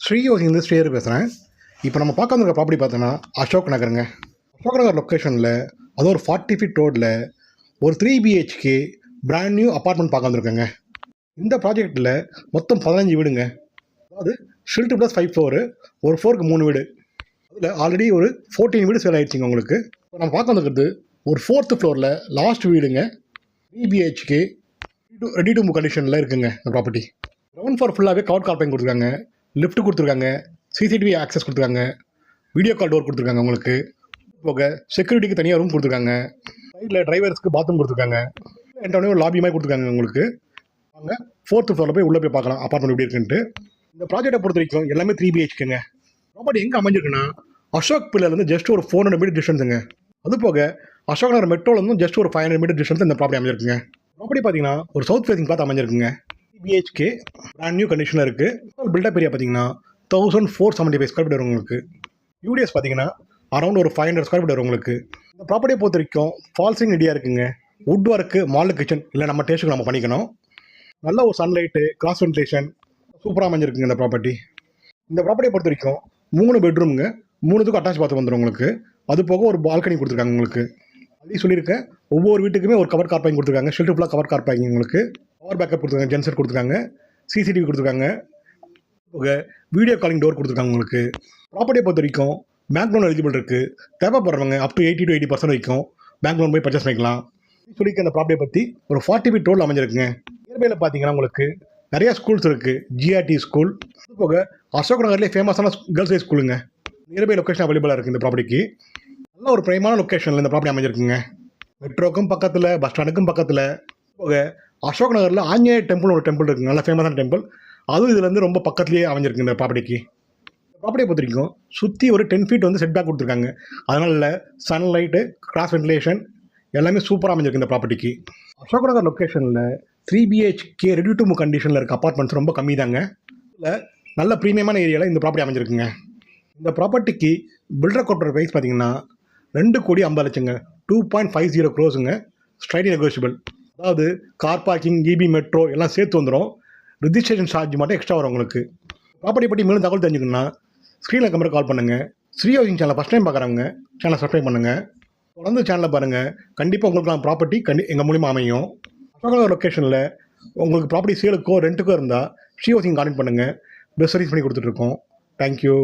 ஸ்ரீயோகிலேருந்து ஸ்ரீஹர் பேசுகிறேன். இப்போ நம்ம பார்க்க வந்திருக்க ப்ராப்பர்ட்டி பார்த்தோன்னா அசோக் நகருங்க. அசோக் நகர் லொக்கேஷனில் அதுவும் ஒரு 40 ஃபீட் ரோடில் ஒரு 3 பிஹெச்கே பிராண்ட் நியூ அப்பார்ட்மெண்ட் பார்க்க வந்திருக்கேங்க. இந்த ப்ராஜெக்டில் மொத்தம் 15 வீடுங்க. அதாவது ஷில்ட் ப்ளஸ் 5 ஃப்ளோரு, ஒரு ஃப்ளோருக்கு 3 வீடு. அதில் ஆல்ரெடி ஒரு 14 வீடு சேல் ஆகிடுச்சிங்க உங்களுக்கு. இப்போ நம்ம பார்க்க வந்துருக்கிறது ஒரு 4th ஃப்ளோரில் லாஸ்ட் வீடுங்க. 3 பிஹெச்கே ரெடி டு மூவ் கண்டிஷனில் இருக்குங்க இந்த ப்ராப்பர்ட்டி. கிரவுண்ட் ஃப்ளோர் ஃபுல்லாகவே கவர் கார்பைங் கொடுத்துருக்காங்க, லிஃப்ட் கொடுத்துருக்காங்க, சிசிடிவி ஆக்சஸ் கொடுத்துருக்காங்க, வீடியோ கால் டோர் கொடுத்துருக்காங்க உங்களுக்கு. போக செக்யூரிட்டிக்கு தனியாக ரூம் கொடுத்துருக்காங்க, சைடில் டிரைவர்ஸ்க்கு பாத்ரூம் கொடுத்துருக்காங்க, என்டோடனே ஒரு லாபி மாதிரி கொடுத்துருக்காங்க உங்களுக்கு. வாங்க 4th ஃப்ளோரில் போய் உள்ளே போய் பார்க்கலாம் அப்பார்ட்மெண்ட் எப்படி இருக்குன்ட்டு. இந்த ப்ராஜெக்டை பொறுத்த வரைக்கும் எல்லாமே 3 பிஹெச்கேங்க. ப்ராப்பர்ட்டி எங்கே அமைஞ்சிருக்குன்னா அசோக் பில்லேருந்து ஜஸ்ட் ஒரு 400 மீட்டர் டிஸ்டன்ஸுங்க. அது போக அசோக் நகர் மெட்ரோலேருந்து ஜஸ்ட் ஒரு 500 மீட்டர் டிஸ்டன்ஸ் இந்த ப்ராப்பர்ட்டி அமைஞ்சிருக்குங்க. ப்ராப்பர்ட்டி பார்த்தீங்கன்னா ஒரு சவுத் ஃபேசிங் பார்த்து அமைஞ்சிருக்குங்க. பிஹெச்கே பிராண்ட் நியூ கண்டிஷனில் இருக்குது. பில்டப் ஏரியா பார்த்தீங்கன்னா 1475 ஸ்கொயர் ஃபீட் வரும் உங்களுக்கு. யூடிஎஸ் பார்த்தீங்கன்னா அரௌண்ட் ஒரு 500 ஸ்கொயர் ஃபீட் வரும் உங்களுக்கு. இந்த ப்ராப்பர்ட்டியை பொறுத்த வரைக்கும் ஃபால்சிங் ரெடியாக இருக்குங்க. வுட் ஒர்க்கு, மாடல் கிச்சன் இல்லை நம்ம டேஸ்ட்டுக்கு நம்ம பண்ணிக்கணும். நல்ல ஒரு சன்லைட்டு, கிராஸ் வென்டிலேஷன் சூப்பராக அமைஞ்சிருக்குங்க இந்த ப்ராப்பர்ட்டி. இந்த ப்ராப்பர்ட்டியை பொறுத்த வரைக்கும் 3 பெட்ரூமுங்க, 3த்துக்கும் அட்டாச் பாத்ரூம் வந்துடும் உங்களுக்கு. அது போக ஒரு பால்கனி கொடுத்துருக்காங்க உங்களுக்கு. அப்படி சொல்லியிருக்கேன், ஒவ்வொரு வீட்டுக்குமே ஒரு கவர் கார் பார்க்கிங் கொடுத்துருக்காங்க. ஷெல்டர் ஃபுல்லாக கவர் கார் பார்க்கிங் உங்களுக்கு. பவர் பேக்கப் கொடுத்துருக்காங்க, ஜென்செட் கொடுத்துருக்காங்க, சிசிடிவி கொடுத்துருக்காங்க, வீடியோ காலிங் டோர் கொடுத்துருக்காங்க உங்களுக்கு. ப்ராப்பர்ட்டியை பொறுத்த வரைக்கும் பேங்க் லோன் எலிஜிபிள் இருக்குது. தேவைப்படுறவங்க அப் டு 80 to 80% வரைக்கும் பேங்க் லோன் போய் பர்ச்சேஸ் பண்ணிக்கலாம். சொல்லிக்க இந்த ப்ராப்பர்ட்டியை பற்றி ஒரு 40 ஃபீட் ரோல் அமைஞ்சிருக்குங்க. நியர்பையில் பார்த்தீங்கன்னா உங்களுக்கு நிறையா ஸ்கூல்ஸ் இருக்குது. ஜிஆர்டி ஸ்கூல், அது போக அசோக் நகர்லேயே ஃபேமஸான கேர்ள்ஸ் ஹை ஸ்கூலுங்க. நியர்பை லொக்கேஷன் அவைலபிளாக இருக்குது இந்த ப்ராப்பர்ட்டிக்கு. நல்ல ஒரு பிரைமான லொக்கேஷனில் இந்த ப்ராப்பர்ட்டி அமைஞ்சிருக்குங்க. மெட்ரோக்கும் பக்கத்தில், பஸ் ஸ்டாண்டுக்கும் பக்கத்தில். போக அசோக் நகரில் ஆஞ்சநேயர் டெம்பிள் ஒரு டெம்பிள் இருக்குங்க, நல்ல ஃபேமஸான டெம்பிள். அதுவும் இதுலேருந்து ரொம்ப பக்கத்துலேயே அமைஞ்சிருக்கு இந்த ப்ராப்பர்ட்டிக்கு. இந்த ப்ராப்பர்ட்டியை பொறுத்த வரைக்கும் சுற்றி ஒரு 10 ஃபீட் வந்து செட் பேக் கொடுத்துருக்காங்க. அதனால் சன்லைட்டு, கிராஸ் வென்டிலேஷன் எல்லாமே சூப்பராக அமைஞ்சிருக்கு இந்த ப்ராப்பர்ட்டிக்கு. அசோக் நகர் லொக்கேஷனில் 3 பிஹெச்கே ரெடி டு மூவ் கண்டிஷனில் இருக்க அப்பார்ட்மெண்ட்ஸ் ரொம்ப கம்மி தாங்க. இதில் நல்ல ப்ரீமியமான ஏரியாவில் இந்த ப்ராப்பர்ட்டி அமைஞ்சிருக்குங்க. இந்த ப்ராப்பர்ட்டிக்கு பில்டர் கோட்டர் ப்ரைஸ் பார்த்தீங்கன்னா 2,50,00,000ங்க. 2.50 crores ஸ்ட்ரைட்லி நெகோஷியபிள். அதாவது கார் பார்க்கிங், இபி, மெட்ரோ எல்லாம் சேர்த்து வந்துடும். ரிஜிஸ்ட்ரேஷன் சார்ஜ் மட்டும் எக்ஸ்ட்ரா வரும் உங்களுக்கு. ப்ராப்பர்ட்டி பற்றி மேலும் தகவல் தெரிஞ்சுக்கணுன்னா ஸ்க்ரீனில் கம்பெனி கால் பண்ணுங்கள். ஸ்ரீயோகிங் சேனலை ஃபஸ்ட் டைம் பார்க்குறவங்க சேனலை சப்ஸ்கிரைப் பண்ணுங்கள். தொடர்ந்து சேனலை பாருங்கள். கண்டிப்பாக உங்களுக்கு ப்ராப்பர்ட்டி எங்கள் மூலிமா அமையும். அசோக் லொக்கேஷனில் உங்களுக்கு ப்ராப்பர்ட்டி சேலுக்கோ ரெண்ட்டுக்கோ இருந்தால் ஸ்ரீயோகிங் கான்டெக்ட் பண்ணுங்கள். பெஸ்ட் சர்வீஸ் பண்ணி கொடுத்துட்ருக்கோம். தேங்க்யூ.